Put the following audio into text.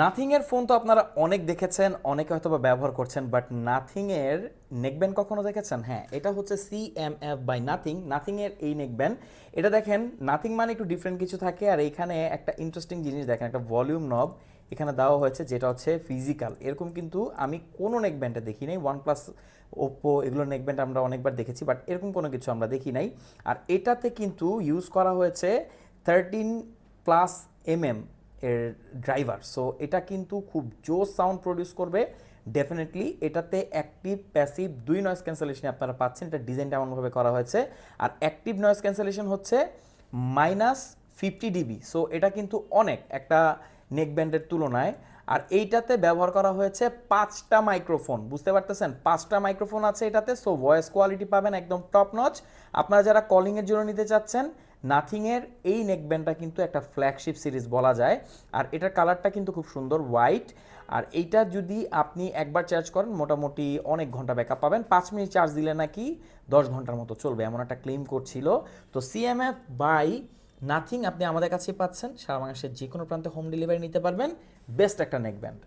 নাথিংয়ের phone তো আপনারা অনেক দেখেছেন, অনেকে হয়তো বা ব্যবহার করছেন, বাট নাথিংয়ের নেকব্যান্ড কখনো দেখেছেন? হ্যাঁ, এটা হচ্ছে CMF বাই নাথিং। নাথিংয়ের এই নেকব্যান্ড, এটা দেখেন, নাথিং মানে একটু ডিফারেন্ট কিছু থাকে। আর এইখানে একটা ইন্টারেস্টিং জিনিস দেখেন, একটা ভলিউম নব এখানে দেওয়া হয়েছে যেটা হচ্ছে ফিজিক্যাল। এরকম কিন্তু আমি কোনো নেকব্যান্ডে দেখি নাই। OnePlus, ওপ্পো এগুলোর নেকব্যান্ড আমরা অনেকবার দেখেছি, বাট এরকম কোনো কিছু আমরা দেখি নাই। আর এটাতে কিন্তু ইউজ করা হয়েছে 13+mm এর ড্রাইভার। সো এটা কিন্তু খুব জোস সাউন্ড প্রডিউস করবে ডেফিনেটলি। এটাতে অ্যাক্টিভ প্যাসিভ দুই নয়েজ ক্যান্সেলেশন আপনারা পাচ্ছেন। এটা ডিজাইনটা এমনভাবে করা হয়েছে। আর অ্যাক্টিভ নয়েজ ক্যান্সেলেশন হচ্ছে -50 dB। সো এটা কিন্তু অনেক একটা নেক ব্যান্ডের তুলনায়। আর এইটাতে ব্যবহার করা হয়েছে 5টা মাইক্রোফোন, বুঝতে পারতেছেন? 5টা মাইক্রোফোন আছে এটাতে। সো ভয়েস কোয়ালিটি পাবেন একদম টপ নচ। আপনারা যারা কলিংয়ের জন্য নিতে চাচ্ছেন, নাথিংয়ের এই নেকব্যান্ডটা কিন্তু একটা ফ্ল্যাগশিপ সিরিজ বলা যায়। আর এটার কালারটা কিন্তু খুব সুন্দর হোয়াইট। আর এইটা যদি আপনি একবার চার্জ করেন মোটামুটি অনেক ঘন্টা ব্যাকআপ পাবেন। 5 মিনিট চার্জ দিলে নাকি 10 ঘন্টার মতো চলবে, এমন একটা ক্লেম করছিল। তো CMF বাই নাথিং আপনি আমাদের কাছেই পাচ্ছেন। সারা বাংলাদেশের যে কোনো প্রান্তে হোম ডেলিভারি নিতে পারবেন। বেস্ট একটা নেকব্যান্ড।